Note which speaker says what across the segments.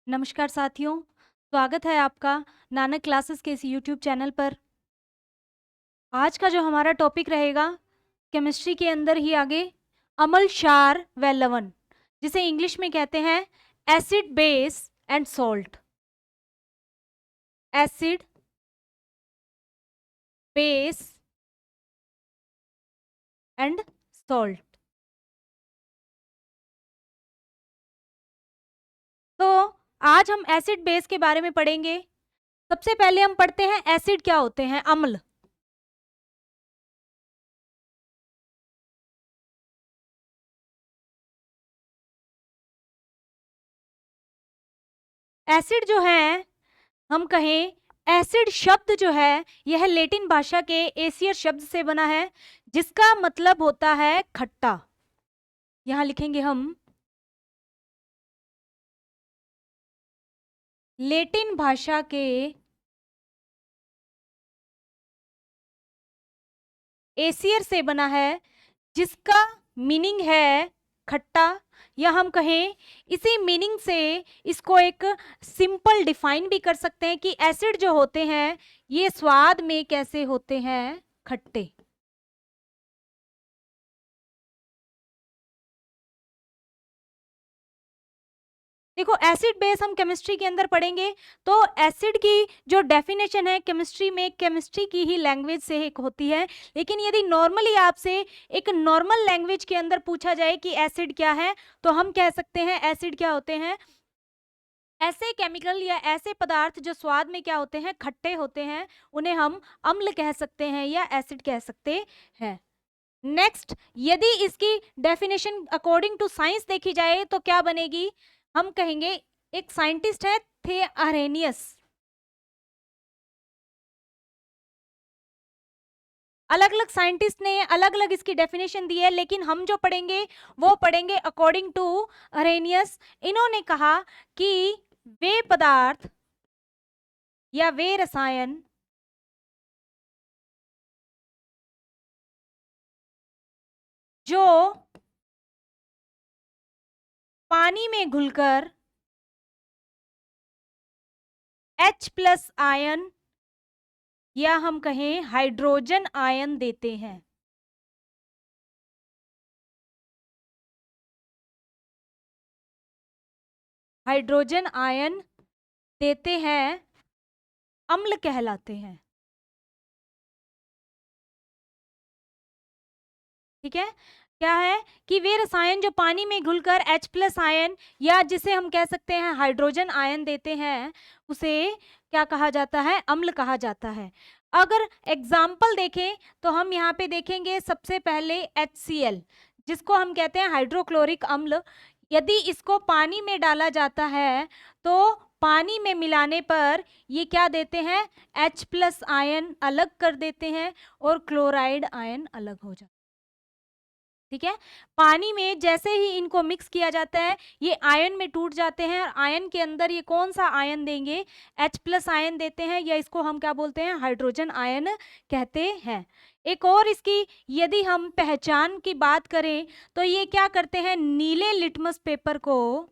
Speaker 1: नमस्कार साथियों, स्वागत है आपका नानक क्लासेस के इस यूट्यूब चैनल पर। आज का जो हमारा टॉपिक रहेगा केमिस्ट्री के अंदर ही आगे अम्ल, क्षार व लवण, जिसे इंग्लिश में कहते हैं acid, base and salt. Acid, base and salt. तो आज हम एसिड बेस के बारे में पढ़ेंगे। सबसे पहले हम पढ़ते हैं एसिड क्या होते हैं, अम्ल। एसिड जो है, हम कहें एसिड शब्द जो है यह लैटिन भाषा के एसियर शब्द से बना है, जिसका मतलब होता है खट्टा। यहां लिखेंगे हम लैटिन भाषा के एसियर से बना है, जिसका मीनिंग है खट्टा। या हम कहें इसी मीनिंग से इसको एक सिंपल डिफाइन भी कर सकते हैं कि एसिड जो होते हैं ये स्वाद में कैसे होते हैं, खट्टे। देखो, एसिड बेस हम केमिस्ट्री के अंदर पढ़ेंगे तो एसिड की जो डेफिनेशन है केमिस्ट्री में, केमिस्ट्री की ही लैंग्वेज से एक होती है। लेकिन यदि नॉर्मली आपसे एक नॉर्मल लैंग्वेज के अंदर पूछा जाए कि एसिड क्या है, तो हम कह सकते हैं एसिड क्या होते हैं, ऐसे केमिकल या ऐसे पदार्थ जो स्वाद में क्या होते हैं, खट्टे होते हैं, उन्हें हम अम्ल कह सकते हैं या एसिड कह सकते हैं। नेक्स्ट, यदि इसकी डेफिनेशन अकॉर्डिंग टू साइंस देखी जाए तो क्या बनेगी, हम कहेंगे एक साइंटिस्ट है थे अरेनियस। अलग अलग साइंटिस्ट ने अलग अलग इसकी डेफिनेशन दी है, लेकिन हम जो पढ़ेंगे वो पढ़ेंगे अकॉर्डिंग टू अरेनियस। इन्होंने कहा कि वे पदार्थ या वे रसायन जो पानी में घुलकर H+ आयन या हम कहें हाइड्रोजन आयन देते हैं, हाइड्रोजन आयन देते हैं, अम्ल कहलाते हैं। ठीक है, क्या है कि वे रसायन जो पानी में घुलकर H+ आयन या जिसे हम कह सकते हैं हाइड्रोजन आयन देते हैं, उसे क्या कहा जाता है, अम्ल कहा जाता है। अगर एग्जाम्पल देखें तो हम यहाँ पे देखेंगे सबसे पहले HCl, जिसको हम कहते हैं हाइड्रोक्लोरिक अम्ल। यदि इसको पानी में डाला जाता है तो पानी में मिलाने पर ये क्या देते हैं, H+ आयन अलग कर देते हैं और क्लोराइड आयन अलग हो जाता है। ठीक है, पानी में जैसे ही इनको मिक्स किया जाता है ये आयन में टूट जाते हैं, और आयन के अंदर ये कौन सा आयन देंगे, H+ आयन देते हैं, या इसको हम क्या बोलते हैं, हाइड्रोजन आयन कहते हैं। एक और इसकी यदि हम पहचान की बात करें तो ये क्या करते हैं, नीले लिटमस पेपर को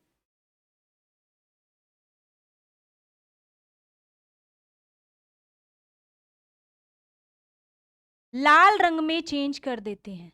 Speaker 1: लाल रंग में चेंज कर देते हैं।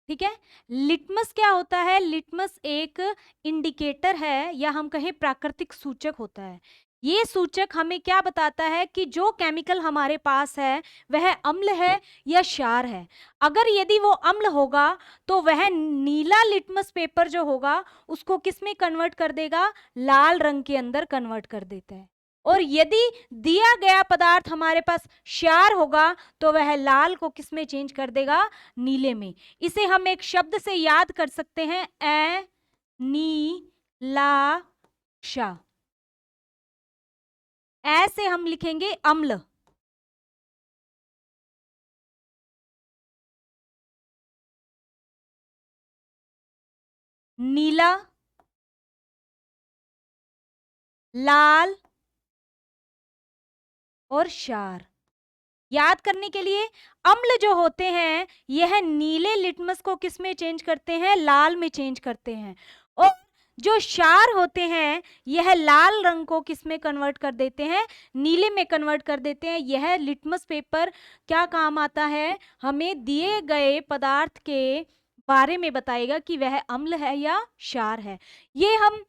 Speaker 1: ठीक है, लिटमस क्या होता है, लिटमस एक इंडिकेटर है या हम कहें प्राकृतिक सूचक होता है। ये सूचक हमें क्या बताता है कि जो केमिकल हमारे पास है वह अम्ल है या क्षार है। अगर यदि वो अम्ल होगा तो वह नीला लिटमस पेपर जो होगा उसको किस में कन्वर्ट कर देगा, लाल रंग के अंदर कन्वर्ट कर देता है। और यदि दिया गया पदार्थ हमारे पास क्षार होगा तो वह लाल को किस में चेंज कर देगा, नीले में। इसे हम एक शब्द से याद कर सकते हैं, ए नी ला क्षा। ऐसे हम लिखेंगे अम्ल। नीला, लाल और क्षार। याद करने के लिए, अम्ल जो होते हैं यह नीले लिटमस को किस में चेंज करते हैं, लाल में चेंज करते हैं, और जो क्षार होते हैं यह लाल रंग को किस में कन्वर्ट कर देते हैं, नीले में कन्वर्ट कर देते हैं। यह लिटमस पेपर क्या काम आता है, हमें दिए गए पदार्थ के बारे में बताएगा कि वह अम्ल है या क्षार है। ये हम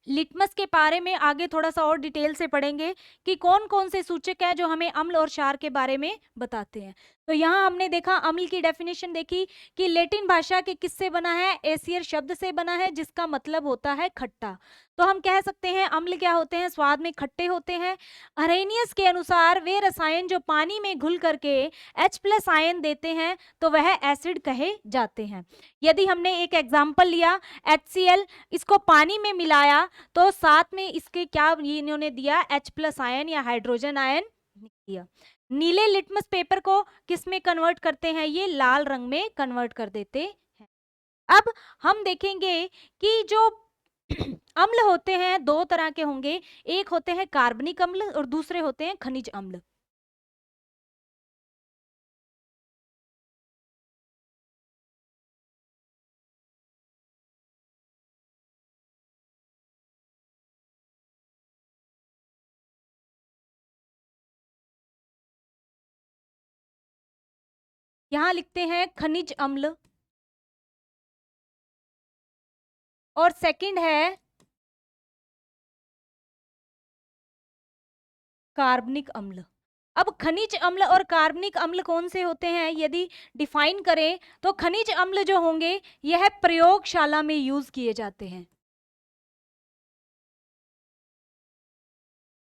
Speaker 1: लिटमस के बारे में आगे थोड़ा सा और डिटेल से पढ़ेंगे कि कौन कौन से सूचक है जो हमें अम्ल और क्षार के बारे में बताते हैं। तो यहाँ हमने देखा, अम्ल की डेफिनेशन देखी कि लैटिन भाषा के किससे बना है, एसियर शब्द से बना है जिसका मतलब होता है खट्टा। तो हम कह सकते हैं अम्ल क्या होते हैं, स्वाद में खट्टे होते हैं। अरेनियस के अनुसार वे रसायन जो पानी में घुल करके H+ आयन देते हैं तो वह एसिड कहे जाते हैं। यदि हमने एक एग्जाम्पल लिया HCl, इसको पानी में मिलाया तो साथ में इसके क्या इन्होंने दिया, H+ आयन या हाइड्रोजन आयन दिया। नीले लिटमस पेपर को किस में कन्वर्ट करते हैं, ये लाल रंग में कन्वर्ट कर देते हैं। अब हम देखेंगे कि जो अम्ल होते हैं दो तरह के होंगे, एक होते हैं कार्बनिक अम्ल और दूसरे होते हैं खनिज अम्ल। यहां लिखते हैं खनिज अम्ल, और सेकंड है कार्बनिक अम्ल। अब खनिज अम्ल और कार्बनिक अम्ल कौन से होते हैं, यदि डिफाइन करें तो खनिज अम्ल जो होंगे यह प्रयोगशाला में यूज किए जाते हैं,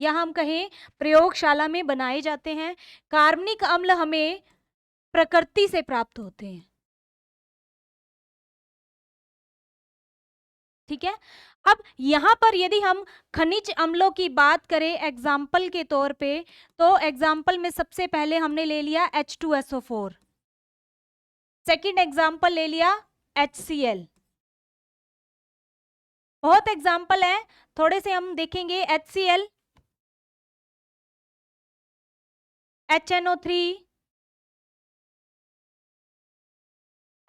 Speaker 1: या हम कहें प्रयोगशाला में बनाए जाते हैं। कार्बनिक अम्ल हमें प्रकृति से प्राप्त होते हैं। ठीक है। अब यहां पर यदि हम खनिज अम्लों की बात करें एग्जाम्पल के तौर पे, तो एग्जाम्पल में सबसे पहले हमने ले लिया H2SO4, सेकंड एग्जाम्पल ले लिया HCl। बहुत एग्जाम्पल है, थोड़े से हम देखेंगे। HCl, HNO3,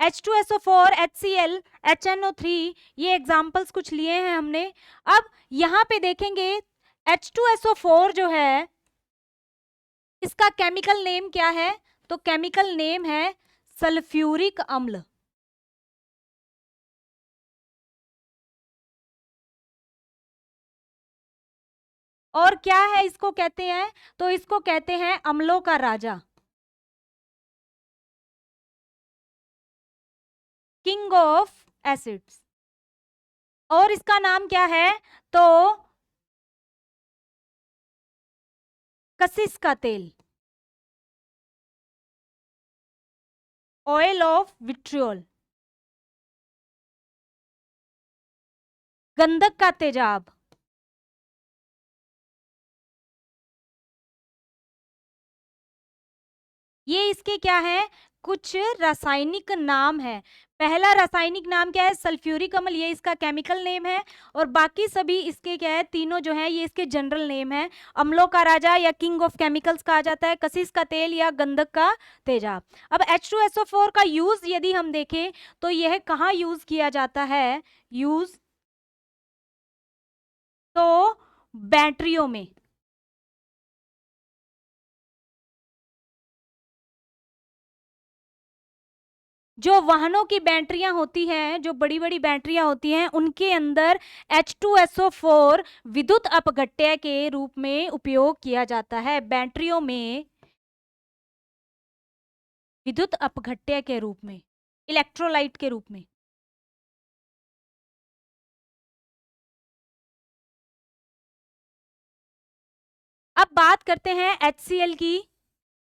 Speaker 1: H2SO4, HCl, HNO3, ये एग्जाम्पल्स कुछ लिए हैं हमने। अब यहां पे देखेंगे H2SO4 जो है इसका केमिकल नेम क्या है, तो केमिकल नेम है सल्फ्यूरिक अम्ल। और क्या है इसको कहते हैं, तो इसको कहते हैं अम्लों का राजा, किंग ऑफ एसिड्स। और इसका नाम क्या है, तो कसिस का तेल, ऑयल ऑफ विट्रियोल, गंधक का तेजाब, ये इसके क्या है, कुछ रासायनिक नाम है। पहला रासायनिक नाम क्या है, सल्फ्यूरिक अम्ल, ये इसका केमिकल नेम है। और बाकी सभी इसके क्या है, तीनों जो है ये इसके जनरल नेम है। अम्लों का राजा या किंग ऑफ केमिकल्स कहा जाता है, कसिस का तेल या गंधक का तेजाब। अब H2SO4 का यूज यदि हम देखें तो यह कहाँ यूज किया जाता है, यूज तो बैटरियों में, जो वाहनों की बैटरियां होती हैं, जो बड़ी बड़ी बैटरियां होती हैं, उनके अंदर H2SO4 विद्युत अपघट्य के रूप में उपयोग किया जाता है। बैटरियों में विद्युत अपघट्य के रूप में, इलेक्ट्रोलाइट के रूप में। अब बात करते हैं HCl की।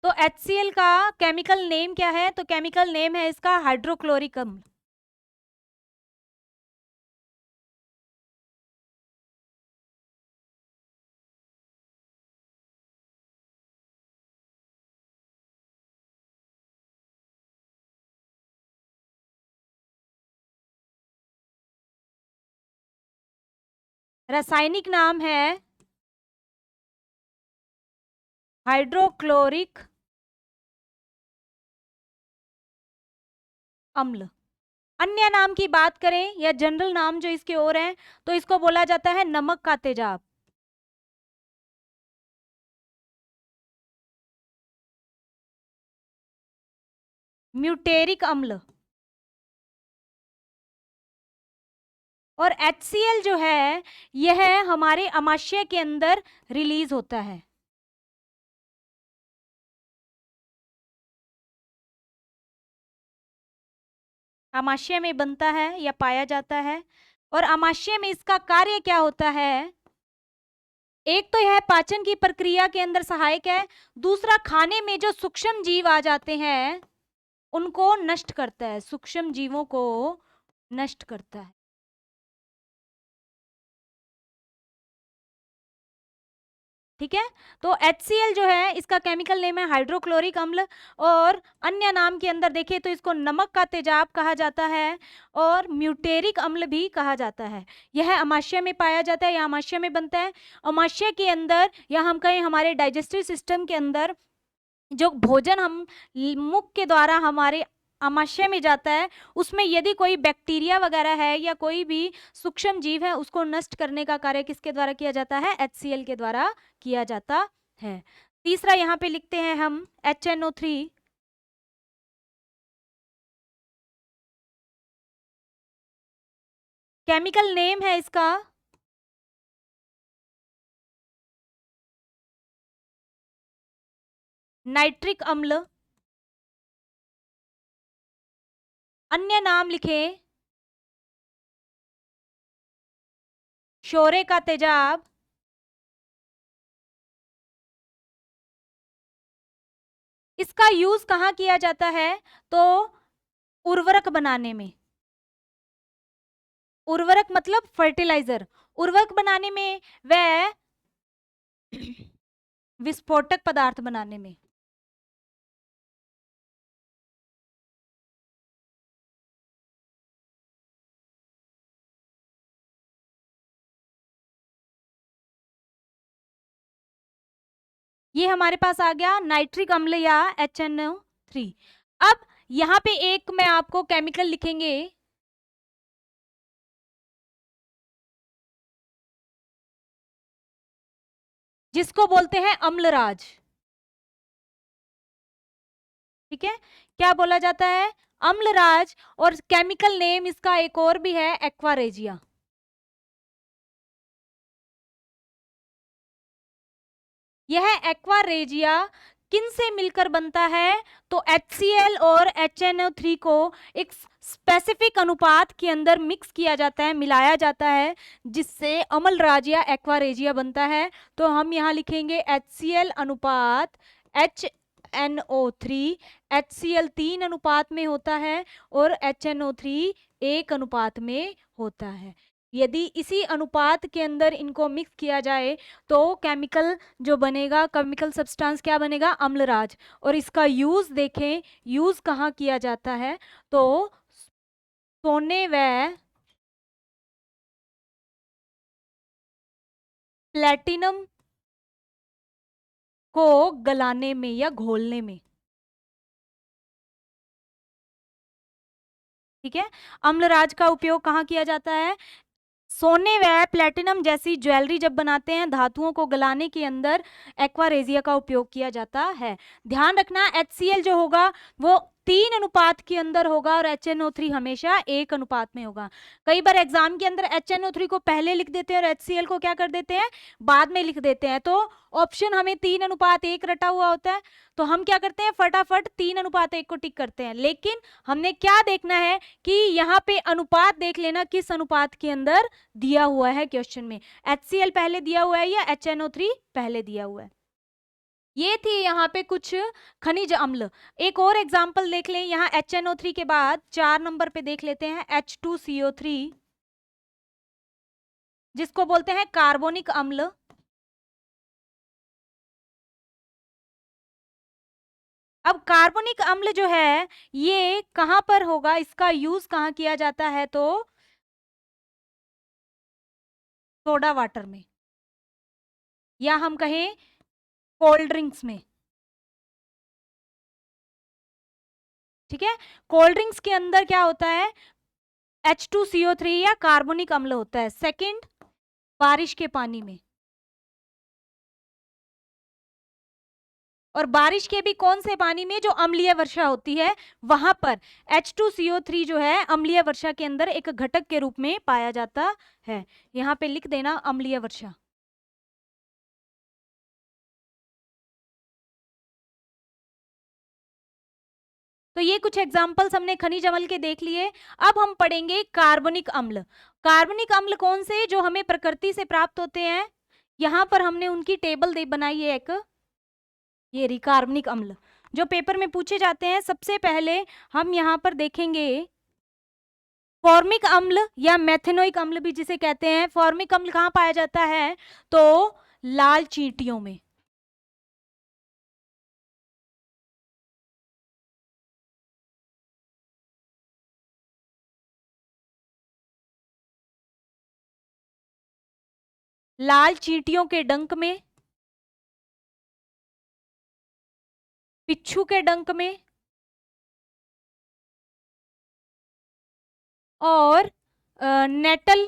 Speaker 1: तो HCl का केमिकल नेम क्या है, तो केमिकल नेम है इसका हाइड्रोक्लोरिक अम्ल। रासायनिक नाम है हाइड्रोक्लोरिक अम्ल। अन्य नाम की बात करें या जनरल नाम जो इसके और हैं, तो इसको बोला जाता है नमक का तेजाब। म्यूटेरिक अम्ल। और HCl जो है यह हमारे अमाशय के अंदर रिलीज होता है। अमाशय में बनता है या पाया जाता है। और अमाशय में इसका कार्य क्या होता है? एक तो यह पाचन की प्रक्रिया के अंदर सहायक है, दूसरा खाने में जो सूक्ष्म जीव आ जाते हैं उनको नष्ट करता है, सूक्ष्म जीवों को नष्ट करता है। ठीक है, तो HCl जो है इसका केमिकल नेम है हाइड्रोक्लोरिक अम्ल। और अन्य नाम के अंदर देखें तो इसको नमक का तेजाब कहा जाता है और म्यूटेरिक अम्ल भी कहा जाता है। यह अमाशय में पाया जाता है या अमाशय में बनता है। अमाशय के अंदर या हम कहें हमारे डाइजेस्टिव सिस्टम के अंदर जो भोजन हम मुख के द्वारा हमारे आमाशय में जाता है, उसमें यदि कोई बैक्टीरिया वगैरह है या कोई भी सूक्ष्म जीव है, उसको नष्ट करने का कार्य किसके द्वारा किया जाता है? HCl के द्वारा किया जाता है। तीसरा यहाँ पे लिखते हैं हम HNO3। केमिकल नेम है इसका नाइट्रिक अम्ल। अन्य नाम लिखें शोरे का तेजाब। इसका यूज कहाँ किया जाता है? तो उर्वरक बनाने में। उर्वरक मतलब फर्टिलाइजर। उर्वरक बनाने में वह विस्फोटक पदार्थ बनाने में। ये हमारे पास आ गया नाइट्रिक अम्ल या HNO3। अब यहां पे एक मैं आपको केमिकल लिखेंगे जिसको बोलते हैं अम्लराज। ठीक है, क्या बोला जाता है? अम्लराज। और केमिकल नेम इसका एक और भी है एक्वारेजिया। यह एक्वारेजिया किन से मिलकर बनता है? तो HCl और HNO3 को एक स्पेसिफिक अनुपात के अंदर मिक्स किया जाता है, मिलाया जाता है, जिससे अम्लराज या एक्वारेजिया बनता है। तो हम यहाँ लिखेंगे HCl अनुपात HNO3। HCl 3 अनुपात में होता है और HNO3 1 अनुपात में होता है। यदि इसी अनुपात के अंदर इनको मिक्स किया जाए तो केमिकल जो बनेगा, केमिकल सब्सटेंस क्या बनेगा? अम्लराज। और इसका यूज देखें, यूज कहाँ किया जाता है? तो सोने व प्लेटिनम को गलाने में या घोलने में। ठीक है, अम्लराज का उपयोग कहाँ किया जाता है? सोने व प्लेटिनम जैसी ज्वेलरी जब बनाते हैं, धातुओं को गलाने के अंदर एक्वारेजिया का उपयोग किया जाता है। ध्यान रखना HCl जो होगा वो 3 अनुपात के अंदर होगा और HNO3 हमेशा 1 अनुपात में होगा। कई बार एग्जाम के अंदर HNO3 को पहले लिख देते हैं और HCl को क्या कर देते हैं? बाद में लिख देते हैं। तो ऑप्शन हमें 3 अनुपात 1 रटा हुआ होता है, तो हम क्या करते हैं? फटाफट 3 अनुपात 1 को टिक करते हैं। लेकिन हमने क्या देखना है कि यहाँ पे अनुपात देख लेना किस अनुपात के अंदर दिया हुआ है क्वेश्चन में। HCl पहले दिया हुआ है या HNO3 पहले दिया हुआ है। ये थी यहाँ पे कुछ खनिज अम्ल। एक और एग्जाम्पल देख लें, यहाँ HNO3 के बाद 4 नंबर पे देख लेते हैं H2CO3, जिसको बोलते हैं कार्बोनिक अम्ल। अब कार्बोनिक अम्ल जो है ये कहां पर होगा, इसका यूज कहां किया जाता है? तो सोडा वाटर में, या हम कहें कोल्ड ड्रिंक्स में। ठीक है। कोल्ड ड्रिंक्स के अंदर क्या होता है, H2CO3 या कार्बोनिक अम्ल होता है। सेकंड, बारिश के पानी में, और बारिश के भी कौन से पानी में, जो अम्लीय वर्षा होती है वहां पर H2CO3 जो है अम्लीय वर्षा के अंदर एक घटक के रूप में पाया जाता है। यहां पे लिख देना अम्लीय वर्षा। तो ये कुछ एग्जाम्पल्स हमने खनिज अम्ल के देख लिए। अब हम पढ़ेंगे कार्बनिक अम्ल। कार्बनिक अम्ल कौन से, जो हमें प्रकृति से प्राप्त होते हैं। यहां पर हमने उनकी टेबल दे बनाई है एक, ये रही कार्बनिक अम्ल जो पेपर में पूछे जाते हैं। सबसे पहले हम यहाँ पर देखेंगे फॉर्मिक अम्ल या मेथेनोइक अम्ल भी जिसे कहते हैं। फॉर्मिक अम्ल कहाँ पाया जाता है, तो लाल चींटियों में। लाल चींटियों के डंक में, पिच्छू के डंक में, और नेटल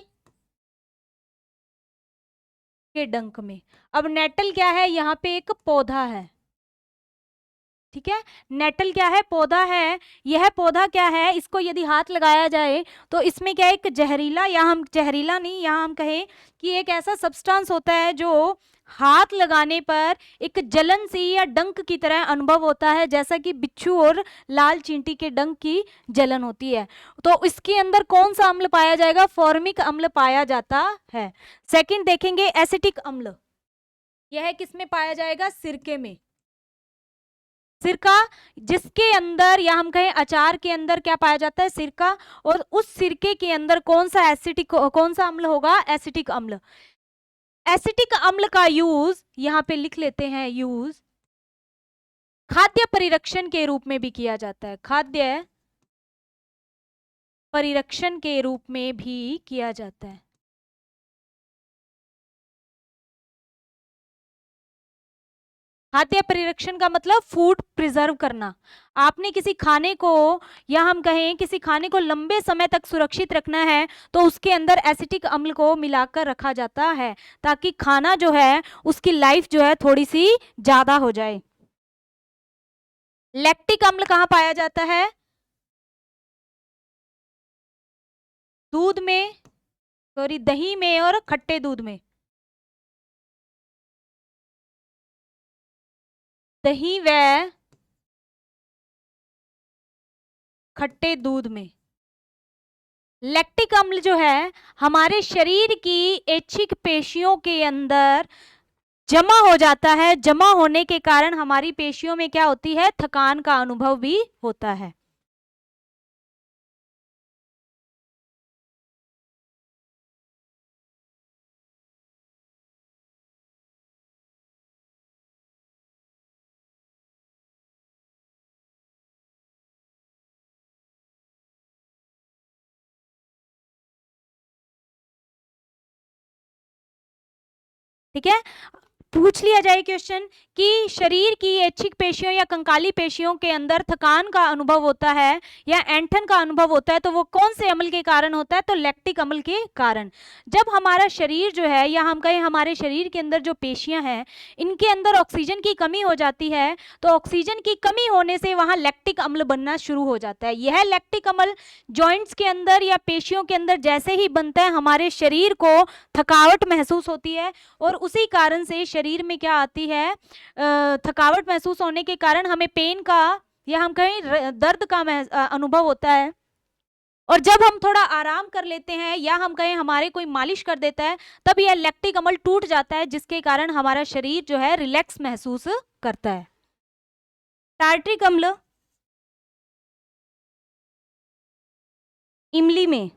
Speaker 1: के डंक में। अब नेटल क्या है, यहाँ पे एक पौधा है, ठीक है। नेटल क्या है, पौधा है। यह पौधा क्या है, इसको यदि हाथ लगाया जाए तो इसमें क्या है, एक जहरीला, या हम जहरीला नहीं, यहाँ हम कहें कि एक ऐसा सब्सटेंस होता है जो हाथ लगाने पर एक जलन सी या डंक की तरह अनुभव होता है, जैसा कि बिच्छू और लाल चींटी के डंक की जलन होती है। तो इसके अंदर कौन सा अम्ल पाया जाएगा, फॉर्मिक अम्ल पाया जाता है। सेकंड देखेंगे एसिटिक अम्ल। यह किसमें पाया जाएगा, सिरके में। सिरका, जिसके अंदर, या हम कहें अचार के अंदर क्या पाया जाता है, सिरका। और उस सिरके के अंदर कौन सा एसिटिक, कौन सा अम्ल होगा, एसिटिक अम्ल। एसिटिक अम्ल का यूज यहां पे लिख लेते हैं, यूज खाद्य परिरक्षण के रूप में भी किया जाता है। खाद्य परिरक्षण के रूप में भी किया जाता है। खाद्य परिरक्षण का मतलब फूड प्रिजर्व करना। आपने किसी खाने को, या हम कहें किसी खाने को लंबे समय तक सुरक्षित रखना है, तो उसके अंदर एसिटिक अम्ल को मिलाकर रखा जाता है, ताकि खाना जो है उसकी लाइफ जो है थोड़ी सी ज्यादा हो जाए। लैक्टिक अम्ल कहाँ पाया जाता है, दूध में, सॉरी दही में और खट्टे दूध में। दही व खट्टे दूध में। लैक्टिक अम्ल जो है हमारे शरीर की ऐच्छिक पेशियों के अंदर जमा हो जाता है। जमा होने के कारण हमारी पेशियों में क्या होती है, थकान का अनुभव भी होता है। ठीक है, पूछ लिया जाए क्वेश्चन कि शरीर की ऐच्छिक पेशियों या कंकाली पेशियों के अंदर थकान का अनुभव होता है या ऐंठन का अनुभव होता है, तो वो कौन से अम्ल के कारण होता है, तो लैक्टिक अम्ल के कारण। जब हमारा शरीर जो है, या हम कहें हमारे शरीर के अंदर जो पेशियां हैं, इनके अंदर ऑक्सीजन की कमी हो जाती है, तो ऑक्सीजन की कमी होने से वहां लैक्टिक अम्ल बनना शुरू हो जाता है। यह लैक्टिक अम्ल जॉइंट्स के अंदर या पेशियों के अंदर जैसे ही बनता है, हमारे शरीर को थकावट महसूस होती है, और उसी कारण से शरीर में क्या आती है, थकावट महसूस होने के कारण हमें पेन का, या हम कहें दर्द का अनुभव होता है। और जब हम थोड़ा आराम कर लेते हैं, या हम कहें हमारे कोई मालिश कर देता है, तब यह लैक्टिक अम्ल टूट जाता है, जिसके कारण हमारा शरीर जो है रिलैक्स महसूस करता है। टार्ट्रिक अम्ल इमली में।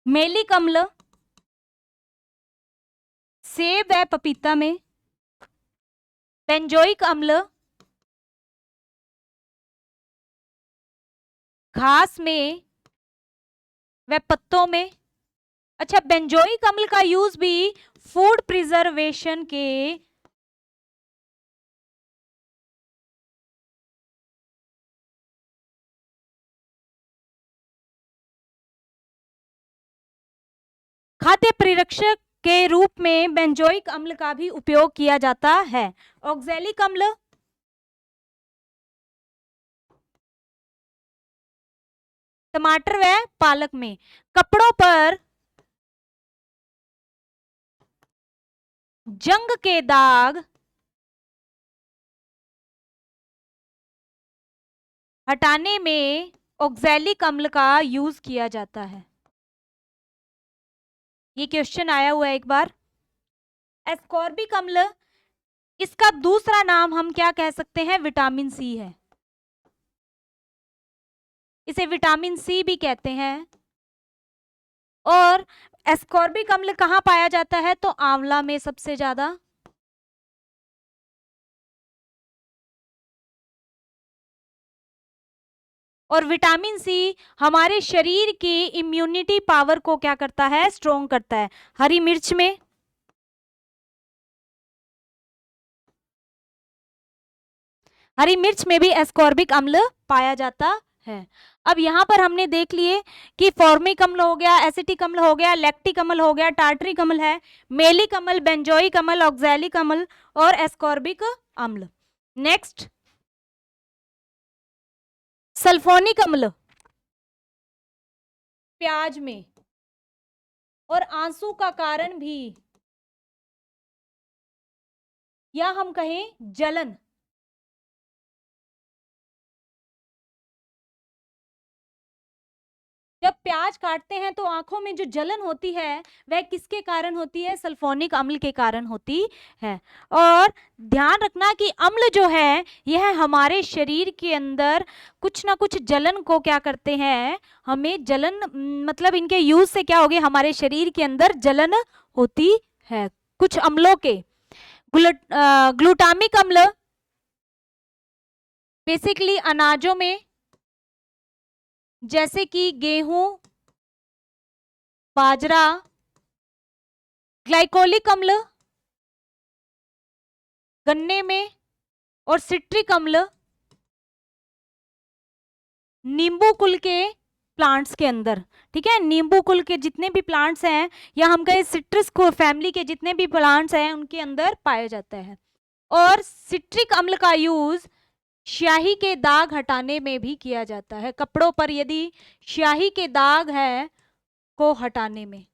Speaker 1: मेलिक अम्ल सेब व पपीता में। बेंजोइक अम्ल घास में व पत्तों में। अच्छा, बेंजोइक अम्ल का यूज भी फूड प्रिजर्वेशन के खाद्य परिरक्षक के रूप में बेंजोइक अम्ल का भी उपयोग किया जाता है। ऑक्जेलिक अम्ल, टमाटर व पालक में। कपड़ों पर जंग के दाग हटाने में ऑक्जेलिक अम्ल का यूज किया जाता है। ये क्वेश्चन आया हुआ है एक बार। एस्कॉर्बिक अम्ल, इसका दूसरा नाम हम क्या कह सकते हैं? विटामिन सी है। इसे विटामिन सी भी कहते हैं। और एस्कॉर्बिक अम्ल कहाँ पाया जाता है? तो आंवला में सबसे ज्यादा। और विटामिन सी हमारे शरीर की इम्यूनिटी पावर को क्या करता है? स्ट्रोंग करता है। हरी मिर्च में, हरी मिर्च में भी एस्कॉर्बिक अम्ल पाया जाता है। अब यहां पर हमने देख लिए कि फॉर्मिक अम्ल हो गया, एसिटिक अम्ल हो गया, लैक्टिक अम्ल हो गया, टार्टरिक अम्ल है, मेलिक अम्ल, बेंजोइक अम्ल, ऑक्जेलिक अम्ल और एस्कॉर्बिक अम्ल। नेक्स्ट, सल्फोनिक अम्ल प्याज में, और आंसू का कारण भी, या हम कहें जलन। जब प्याज काटते हैं तो आंखों में जो जलन होती है वह किसके कारण होती है? सल्फोनिक अम्ल के कारण होती है। और ध्यान रखना कि अम्ल जो है यह हमारे शरीर के अंदर कुछ ना कुछ जलन को क्या करते हैं? हमें जलन, मतलब इनके यूज से क्या होगी? हमारे शरीर के अंदर जलन होती है कुछ अम्लों के। ग्लूटामिक अम्ल बेसिकली अनाजों में, जैसे कि गेहूं, बाजरा। ग्लाइकोलिक अम्ल गन्ने में, और सिट्रिक अम्ल नींबू कुल के प्लांट्स के अंदर। ठीक है, नींबू कुल के जितने भी प्लांट्स हैं, या हम कहें सिट्रस को फैमिली के जितने भी प्लांट्स हैं उनके अंदर पाया जाता है। और सिट्रिक अम्ल का यूज स्याही के दाग हटाने में भी किया जाता है। कपड़ों पर यदि स्याही के दाग है को हटाने में।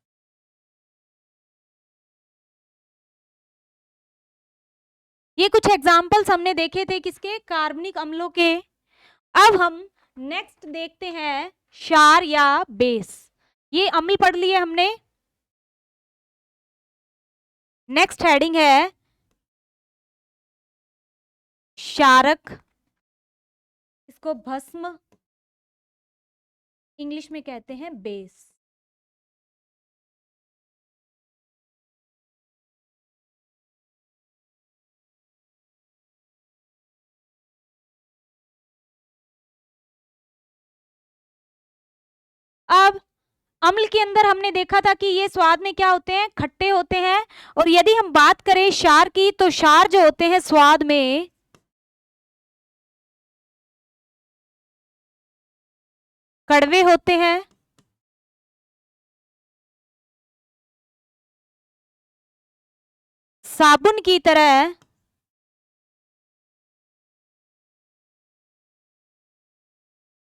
Speaker 1: ये कुछ एग्जाम्पल्स हमने देखे थे किसके? कार्बनिक अम्लों के। अब हम नेक्स्ट देखते हैं क्षार या बेस। ये अम्ल पढ़ लिए हमने। नेक्स्ट हेडिंग है क्षारक, इसको भस्म इंग्लिश में कहते हैं बेस। अब अम्ल के अंदर हमने देखा था कि ये स्वाद में क्या होते हैं? खट्टे होते हैं। और यदि हम बात करें क्षार की, तो क्षार जो होते हैं स्वाद में कड़वे होते हैं। साबुन की तरह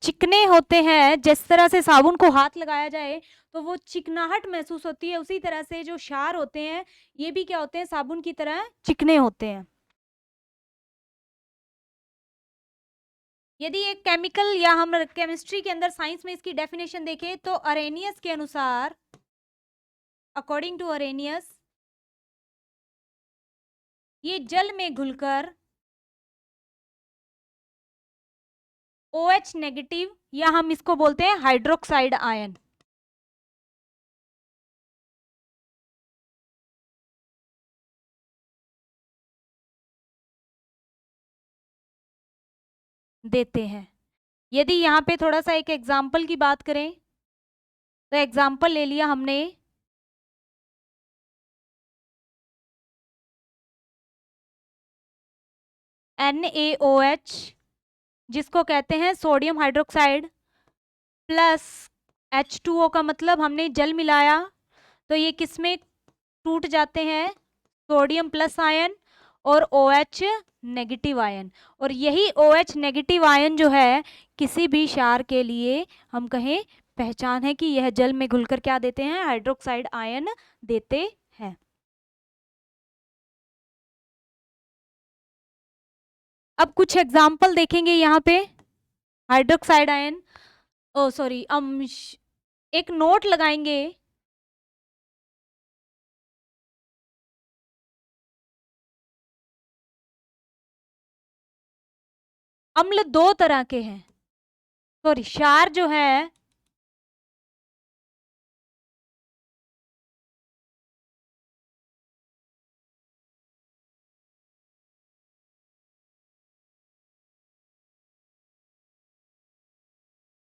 Speaker 1: चिकने होते हैं। जिस तरह से साबुन को हाथ लगाया जाए तो वो चिकनाहट महसूस होती है, उसी तरह से जो क्षार होते हैं ये भी क्या होते हैं? साबुन की तरह चिकने होते हैं। यदि एक केमिकल या हम केमिस्ट्री के अंदर साइंस में इसकी डेफिनेशन देखें तो अरेनियस के अनुसार, अकॉर्डिंग टू अरेनियस, ये जल में घुलकर OH नेगेटिव, या हम इसको बोलते हैं हाइड्रोक्साइड आयन, देते हैं। यदि यहाँ पे थोड़ा सा एक एग्जाम्पल की बात करें तो एग्जाम्पल ले लिया हमने NaOH, जिसको कहते हैं सोडियम हाइड्रोक्साइड, प्लस H2O का मतलब हमने जल मिलाया तो ये किस में टूट जाते हैं? सोडियम प्लस आयन और OH नेगेटिव आयन। और यही OH नेगेटिव आयन जो है किसी भी क्षार के लिए हम कहें पहचान है कि यह जल में घुलकर क्या देते हैं? हाइड्रोक्साइड आयन देते हैं। अब कुछ एग्जाम्पल देखेंगे यहाँ पे हाइड्रोक्साइड आयन, ओ सॉरी एक नोट लगाएंगे। अम्ल दो तरह के हैं, सॉरी क्षार जो है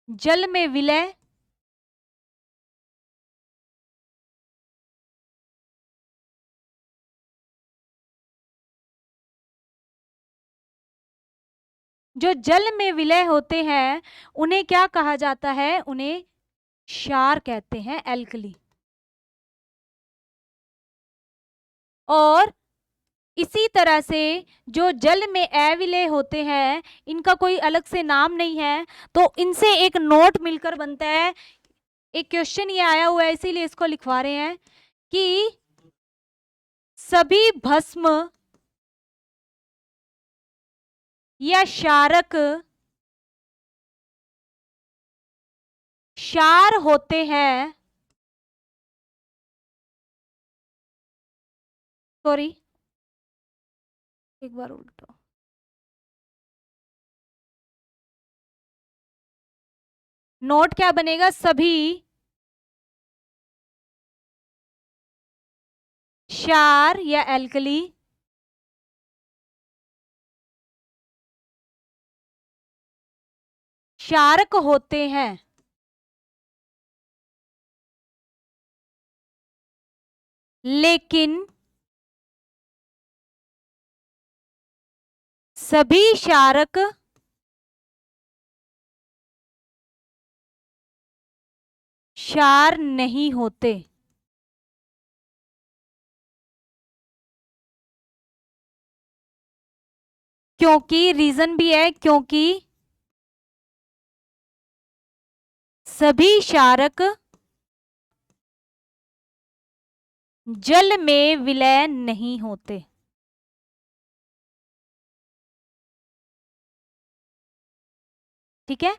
Speaker 1: जल में विलय जो जल में विलय होते हैं उन्हें क्या कहा जाता है? उन्हें क्षार कहते हैं, एल्कली। और इसी तरह से जो जल में अविलय होते हैं इनका कोई अलग से नाम नहीं है, तो इनसे एक नोट मिलकर बनता है। एक क्वेश्चन ये आया हुआ है इसीलिए इसको लिखवा रहे हैं कि सभी भस्म या क्षारक क्षार होते हैं, सॉरी एक बार उल्टा, नोट क्या बनेगा? सभी क्षार या एल्कली क्षारक होते हैं, लेकिन सभी क्षारक क्षार नहीं होते। क्योंकि रीजन भी है, क्योंकि सभी क्षारक जल में विलय नहीं होते। ठीक है,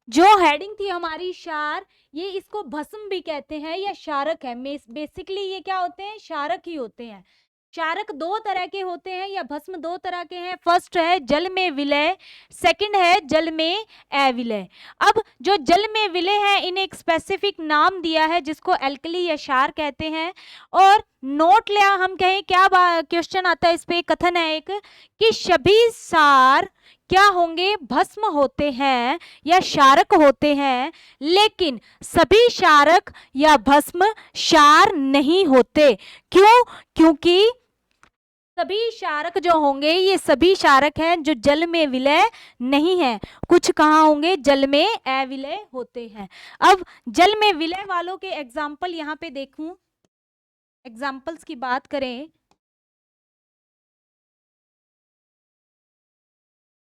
Speaker 1: जो हेडिंग थी हमारी क्षार, ये इसको भस्म भी कहते हैं या क्षारक है। बेसिकली ये क्या होते हैं? क्षारक ही होते हैं। क्षारक दो तरह के होते हैं या भस्म दो तरह के हैं। फर्स्ट है जल में विलय, सेकंड है जल में अविलय। अब जो जल में विलय है इन्हें एक स्पेसिफिक नाम दिया है जिसको एल्कली या क्षार कहते हैं। और नोट लिया, हम कहें क्या क्वेश्चन आता है इस पे, कथन है एक कि सभी क्षार क्या होंगे? भस्म होते हैं या क्षारक होते हैं, लेकिन सभी क्षारक या भस्म क्षार नहीं होते। क्यों? क्योंकि सभी क्षारक जो होंगे ये सभी क्षारक हैं जो जल में विलय नहीं है। कुछ कहाँ होंगे? जल में अविलय होते हैं। अब जल में विलय वालों के एग्जाम्पल यहाँ पे देखूं, एग्जाम्पल्स की बात करें,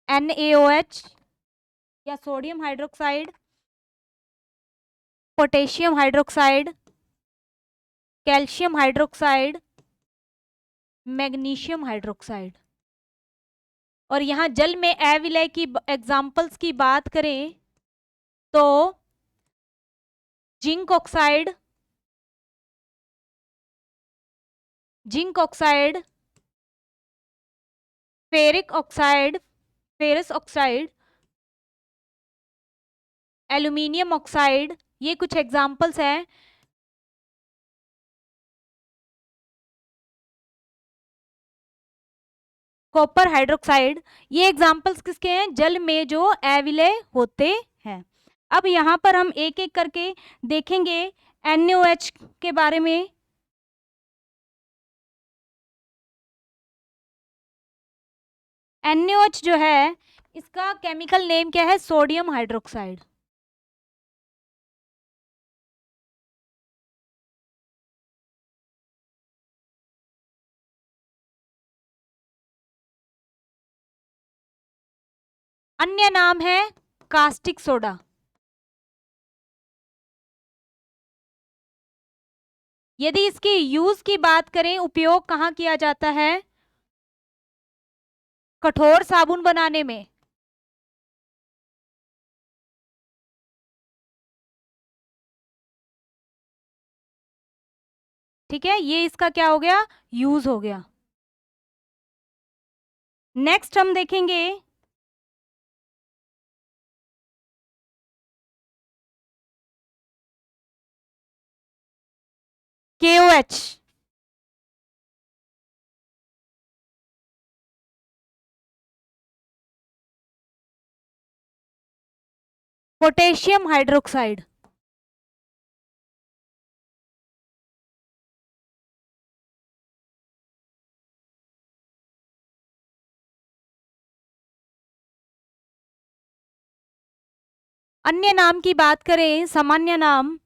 Speaker 1: NaOH या sodium hydroxide, potassium hydroxide, calcium hydroxide, magnesium hydroxide. और यहाँ जल में अविलय की एग्जाम्पल्स की बात करें तो zinc oxide, ferric oxide, ferrous oxide, aluminium oxide, ये कुछ एग्जाम्पल्स हैं। कॉपर हाइड्रोक्साइड, ये एग्जाम्पल्स किसके हैं? जल में जो अविलय होते हैं। अब यहाँ पर हम एक एक करके देखेंगे NaOH के बारे में। NaOH जो है इसका केमिकल नेम क्या है? Sodium hydroxide. अन्य नाम है कास्टिक सोडा। यदि इसके यूज की बात करें, उपयोग कहाँ किया जाता है? कठोर साबुन बनाने में। ठीक है, ये इसका क्या हो गया? यूज हो गया। नेक्स्ट हम देखेंगे KOH। Potassium hydroxide. अन्य नाम की बात करें, सामान्य नाम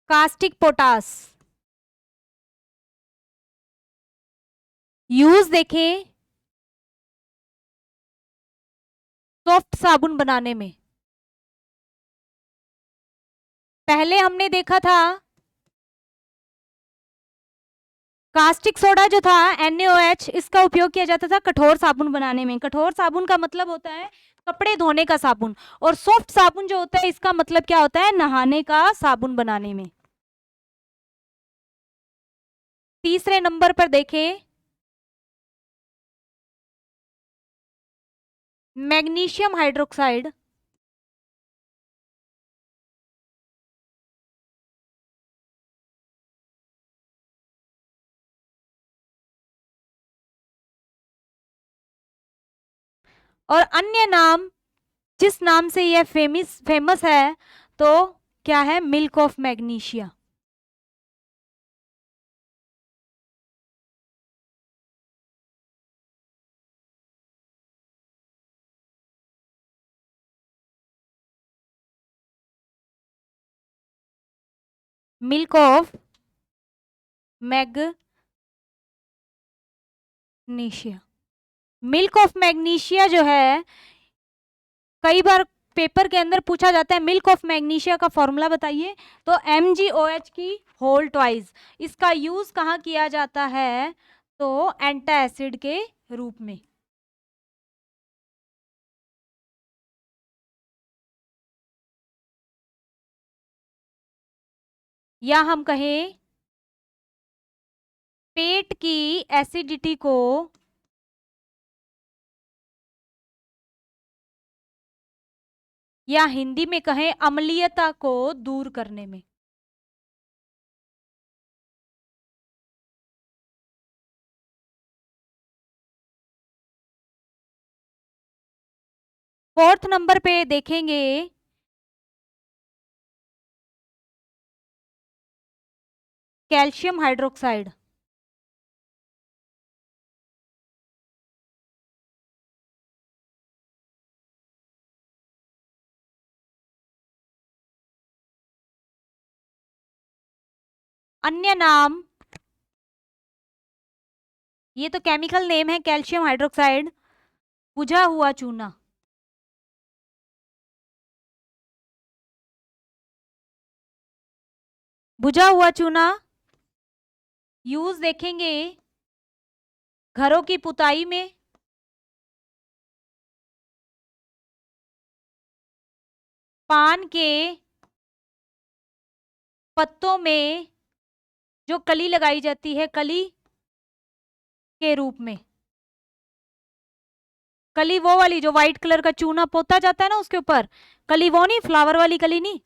Speaker 1: कास्टिक पोटास। यूज देखें, सॉफ्ट साबुन बनाने में। पहले हमने देखा था कास्टिक सोडा जो था NaOH, इसका उपयोग किया जाता था कठोर साबुन बनाने में। कठोर साबुन का मतलब होता है कपड़े धोने का साबुन, और सॉफ्ट साबुन जो होता है इसका मतलब क्या होता है? नहाने का साबुन बनाने में। तीसरे नंबर पर देखें, मैग्नीशियम हाइड्रोक्साइड। और अन्य नाम, जिस नाम से यह फेमस है, तो क्या है? Milk of magnesia. Milk of magnesia. Milk of magnesia जो है, कई बार पेपर के अंदर पूछा जाता है मिल्क ऑफ मैग्नीशिया का फॉर्मूला बताइए, तो MgOH की होल ट्वाइस। इसका यूज कहाँ किया जाता है? तो एंटासिड के रूप में। या हम कहें पेट की एसिडिटी को या हिंदी में कहें अम्लीयता को दूर करने में। फोर्थ नंबर पे देखेंगे कैल्शियम हाइड्रोक्साइड। अन्य नाम, ये तो केमिकल नेम है कैल्शियम हाइड्रोक्साइड, बुझा हुआ चूना। बुझा हुआ चूना यूज देखेंगे घरों की पुताई में, पान के पत्तों में जो कली लगाई जाती है, कली के रूप में। कली वो वाली जो व्हाइट कलर का चूना पोता जाता है ना उसके ऊपर, कली वो नहीं, फ्लावर वाली कली नहीं।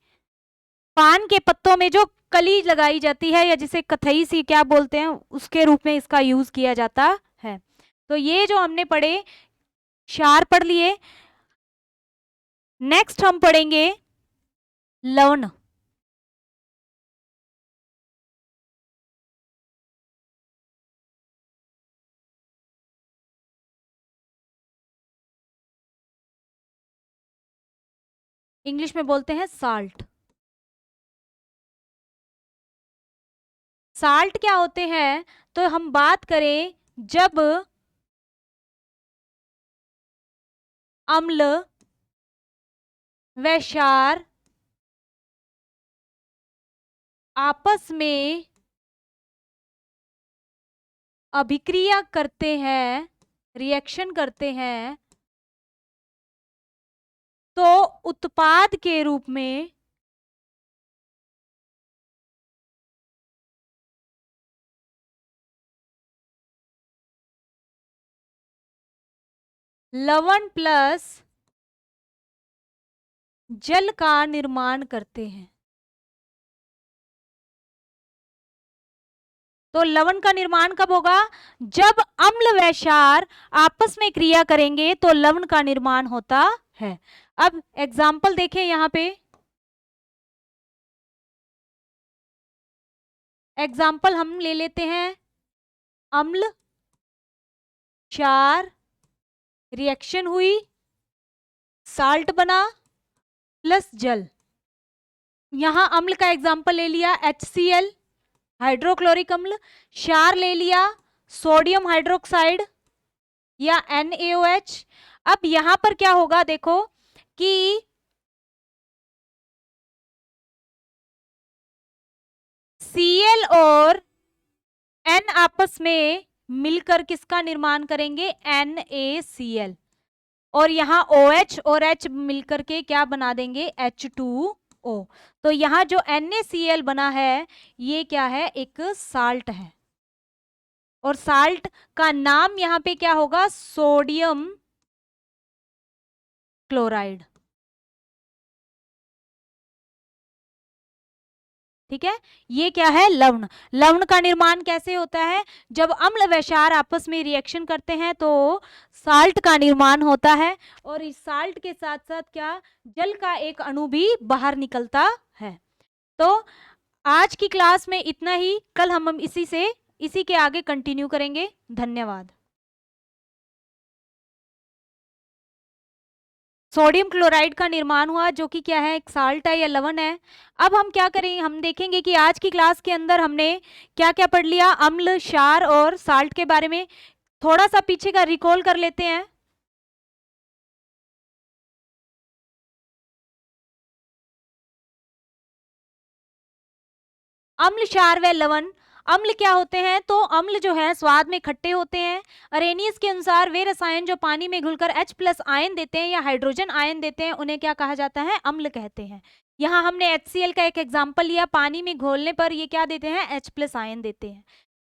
Speaker 1: पान के पत्तों में जो कली लगाई जाती है, या जिसे कथई सी क्या बोलते हैं, उसके रूप में इसका यूज किया जाता है। तो ये जो हमने पढ़े, क्षार पढ़ लिए। नेक्स्ट हम पढ़ेंगे लवण। इंग्लिश में बोलते हैं साल्ट। साल्ट क्या होते हैं? तो हम बात करें जब अम्ल व क्षार आपस में अभिक्रिया करते हैं, रिएक्शन करते हैं, तो उत्पाद के रूप में लवण प्लस जल का निर्माण करते हैं। तो लवण का निर्माण कब होगा? जब अम्ल व क्षार आपस में क्रिया करेंगे तो लवण का निर्माण होता है। अब एग्जाम्पल देखें यहां पे, एग्जाम्पल हम ले लेते हैं अम्ल क्षार, रिएक्शन हुई, साल्ट बना प्लस जल। यहां अम्ल का एग्जाम्पल ले लिया HCl हाइड्रोक्लोरिक अम्ल, क्षार ले लिया सोडियम हाइड्रोक्साइड या NaOH। अब यहां पर क्या होगा देखो कि Cl और N आपस में मिलकर किसका निर्माण करेंगे? NaCl। और यहां OH और H मिलकर के क्या बना देंगे? H2O। तो यहां जो NaCl बना है ये क्या है? एक साल्ट है। और साल्ट का नाम यहां पे क्या होगा? Sodium chloride. ठीक है, ये क्या है? लवण। लवण का निर्माण कैसे होता है? जब अम्ल व क्षार आपस में रिएक्शन करते हैं तो साल्ट का निर्माण होता है। और इस साल्ट के साथ साथ क्या? जल का एक अणु भी बाहर निकलता है। तो आज की क्लास में इतना ही, कल हम इसी के आगे कंटिन्यू करेंगे। धन्यवाद। सोडियम क्लोराइड का निर्माण हुआ जो कि क्या है? एक साल्ट है या लवण है। अब हम क्या करेंगे? हम देखेंगे कि आज की क्लास के अंदर हमने क्या क्या पढ़ लिया अम्ल, क्षार और साल्ट के बारे में। थोड़ा सा पीछे का रिकॉल कर लेते हैं। अम्ल, क्षार व लवण। अम्ल क्या होते हैं? तो अम्ल जो है स्वाद में खट्टे होते हैं। अरेनियस के अनुसार वे रसायन जो पानी में घुलकर H+ आयन देते हैं या हाइड्रोजन आयन देते हैं उन्हें क्या कहा जाता है? अम्ल कहते हैं। यहाँ हमने HCl का एक एग्जाम्पल लिया, पानी में घोलने पर ये क्या देते हैं? H+ आयन देते हैं।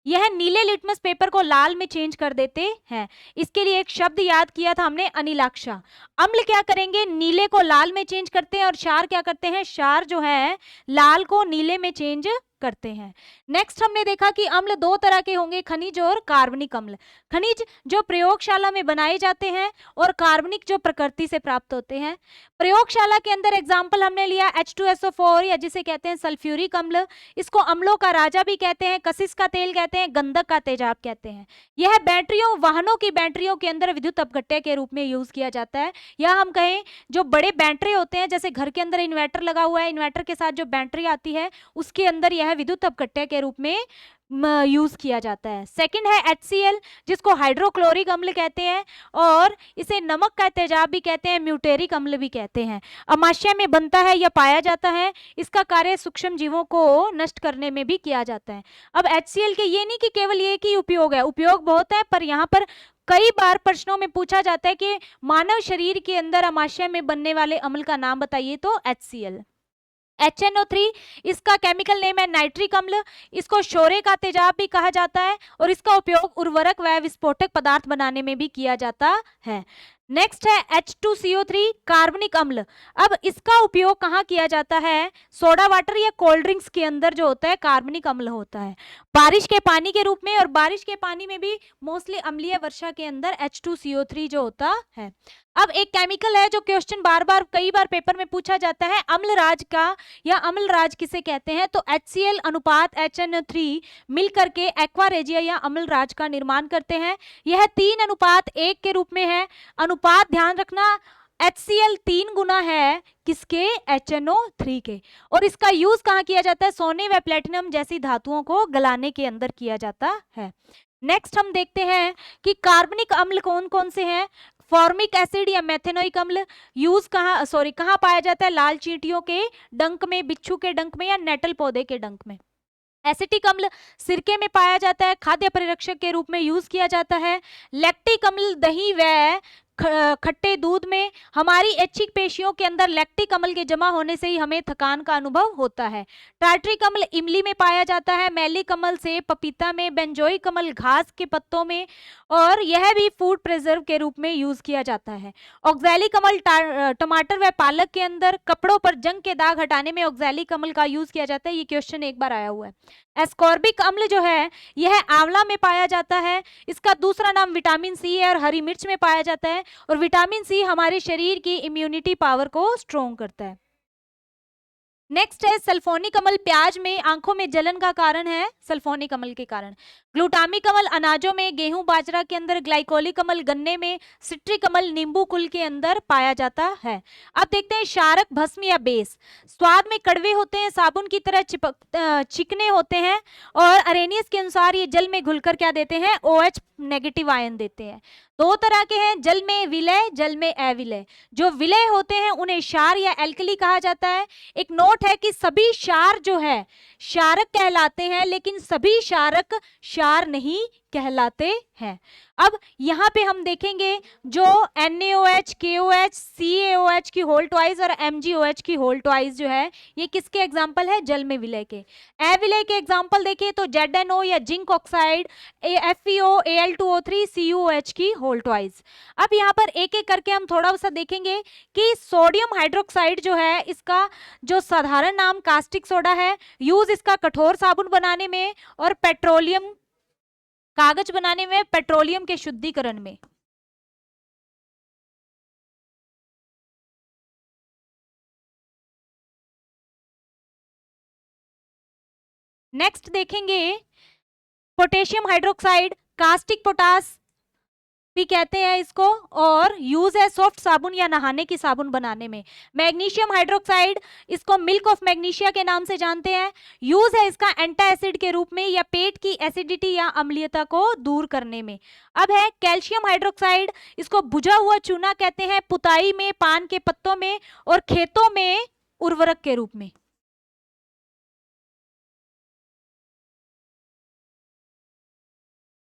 Speaker 1: यह नीले लिटमस पेपर को लाल में चेंज कर देते हैं। इसके लिए एक शब्द याद किया था हमने, अनिलाक्षा। अम्ल क्या करेंगे? नीले को लाल में चेंज करते हैं। और क्षार क्या करते हैं? क्षार जो है लाल को नीले में चेंज करते हैं। नेक्स्ट हमने देखा कि अम्ल दो तरह के होंगे, खनिज और कार्बनिक अम्ल। खनिज जो प्रयोगशाला में बनाए जाते हैं और कार्बनिक जो प्रकृति से प्राप्त होते हैं। प्रयोगशाला के अंदर एग्जाम्पल हमने लिया H2SO4 या जिसे कहते हैं सल्फ्यूरिक अम्ल। इसको अम्लों का राजा भी कहते हैं, कशिश का तेल कहते हैं, गंधक का तेजाब कहते हैं। यह बैटरियों, वाहनों की बैटरियों के अंदर विद्युत अपघट्य के रूप में यूज किया जाता है। या हम कहें जो बड़े बैटरी होते हैं, जैसे घर के अंदर इन्वर्टर लगा हुआ है, इन्वर्टर के साथ जो बैटरी आती है उसके अंदर यह विद्युत अपघट्य के रूप में यूज किया जाता है। सेकंड है HCl जिसको हाइड्रोक्लोरिक अम्ल कहते हैं और इसे नमक का तेजाब भी कहते हैं, म्यूटेरिक अम्ल भी कहते हैं। अमाशय में बनता है या पाया जाता है। इसका कार्य सूक्ष्म जीवों को नष्ट करने में भी किया जाता है। अब HCl के ये नहीं कि केवल एक ही उपयोग है, उपयोग बहुत है, पर यहाँ पर कई बार प्रश्नों में पूछा जाता है कि मानव शरीर के अंदर अमाशय में बनने वाले अम्ल का नाम बताइए, तो HCl। HNO3 इसका केमिकल नेम है नाइट्रिक अम्ल। इसको शोरे का तेजाब भी कहा जाता है और इसका उपयोग उर्वरक व विस्फोटक पदार्थ बनाने में भी किया जाता है। नेक्स्ट है H2CO3 कार्बनिक अम्ल। अब इसका उपयोग कहाँ किया जाता है? सोडा वाटर या कोल्ड ड्रिंक्स के अंदर जो होता है कार्बनिक अम्ल होता है, बारिश के पानी के रूप में। और बारिश के पानी में भी मोस्टली अम्लीय वर्षा के अंदर H2CO3 जो होता है। अब एक केमिकल है जो क्वेश्चन कई बार पेपर में पूछा जाता है, अम्लराज का या अम्लराज किसे कहते हैं? तो HCl अनुपात HNO3 मिलकर के एक्वा रेजिया या अम्लराज का निर्माण करते हैं। यह 3:1 के रूप में है। अनुपात ध्यान रखना, HCl 3 गुना है किसके? HNO3 के। और इसका यूज कहाँ किया जाता है? सोने व प्लेटिनम जैसी धातुओं को गलाने के अंदर किया जाता है। नेक्स्ट हम देखते हैं कि कार्बनिक अम्ल कौन कौन से हैं। फॉर्मिक एसिड या मेथेनोइक अम्ल यूज कहाँ पाया जाता है? लाल चींटियों के डंक में, बिच्छू के डंक में, या नेटल पौधे के डंक में। एसिटिक अम्ल सिरके में पाया जाता है, खाद्य परिरक्षक के रूप में यूज किया जाता है। लैक्टिक अम्ल दही व खट्टे दूध में। हमारी ऐच्छिक पेशियों के अंदर लैक्टिक अम्ल के जमा होने से ही हमें थकान का अनुभव होता है। टार्ट्रिक अम्ल इमली में पाया जाता है, मैलिक अम्ल से पपीता में, बेंजोइक अम्ल घास के पत्तों में, और यह भी फूड प्रिजर्व के रूप में यूज किया जाता है। ऑक्सैलिक अम्ल टमाटर व पालक के अंदर। कपड़ों पर जंग के दाग हटाने में ऑक्सैलिक अम्ल का यूज किया जाता है, ये क्वेश्चन एक बार आया हुआ है। एस्कॉर्बिक अम्ल जो है यह आंवला में पाया जाता है, इसका दूसरा नाम विटामिन सी है, और हरी मिर्च में पाया जाता है, और विटामिन सी हमारे शरीर की इम्यूनिटी पावर को स्ट्रोंग करता है। नेक्स्ट है सल्फोनिक अम्ल, प्याज में आंखों में जलन का कारण है सल्फोनिक अम्ल के कारण। ग्लूटामिक अम्ल अनाजों में, गेहूं बाजरा के अंदर। ग्लाइकोलिक अम्ल गन्ने में। सिट्रिक अम्ल नींबू कुल के अंदर पाया जाता है। अब देखते हैं क्षारक, भस्म या बेस। स्वाद में कड़वे होते हैं, साबुन की तरह चिकने होते हैं, और अरेनियस के अनुसार ये जल में घुलकर क्या देते हैं? OH नेगेटिव आयन देते हैं। दो तरह के हैं, जल में विलय, जल में अविलय। जो विलय होते हैं उन्हें क्षार या एल्कली कहा जाता है। एक नोट है कि सभी क्षार जो है क्षारक कहलाते हैं, लेकिन सभी क्षारक क्षार नहीं कहलाते हैं। अब यहाँ पे हम देखेंगे जो NaOH, KOH, CaOH की होल ट्वाइस और MgOH की होल ट्वाइस जो है ये किसके एग्जाम्पल है? जल में विलय के। अविलय के एग्जाम्पल देखिए तो ZNO या zinc oxide, FeO, Al2O3, CuOH की होल ट्वाइस। अब यहाँ पर एक एक करके हम थोड़ा सा देखेंगे कि सोडियम हाइड्रोक्साइड जो है इसका जो साधारण नाम कास्टिक सोडा है, यूज इसका कठोर साबुन बनाने में और पेट्रोलियम कागज बनाने में, पेट्रोलियम के शुद्धिकरण में। नेक्स्ट देखेंगे पोटेशियम हाइड्रोक्साइड, कास्टिक पोटास भी कहते हैं इसको, और यूज है सॉफ्ट साबुन या नहाने की साबुन बनाने में। मैग्नीशियम हाइड्रोक्साइड, इसको मिल्क ऑफ मैग्नीशिया के नाम से जानते हैं, यूज है इसका एंटा एसिड के रूप में या पेट की एसिडिटी या अम्लीयता को दूर करने में। अब है कैल्शियम हाइड्रोक्साइड, इसको बुझा हुआ चूना कहते हैं, पुताई में, पान के पत्तों में, और खेतों में उर्वरक के रूप में।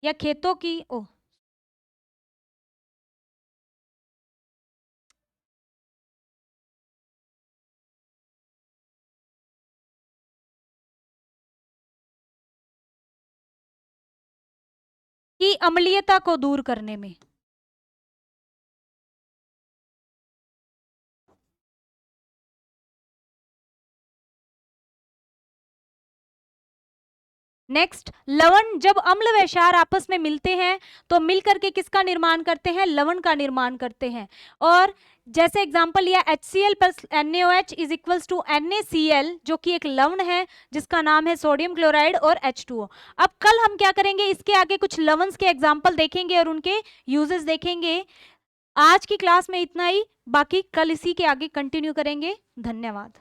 Speaker 1: या खेतों की की अम्लीयता को दूर करने में। नेक्स्ट, लवण, जब अम्ल व क्षार आपस में मिलते हैं तो मिलकर के किसका निर्माण करते हैं? लवण का निर्माण करते हैं। और जैसे एग्जांपल लिया HCl plus NaOH is equals to NaCl, जो कि एक लवण है जिसका नाम है सोडियम क्लोराइड और H2O। अब कल हम क्या करेंगे, इसके आगे कुछ लवणस के एग्जाम्पल देखेंगे और उनके यूजेस देखेंगे। आज की क्लास में इतना ही, बाकी कल इसी के आगे कंटिन्यू करेंगे। धन्यवाद।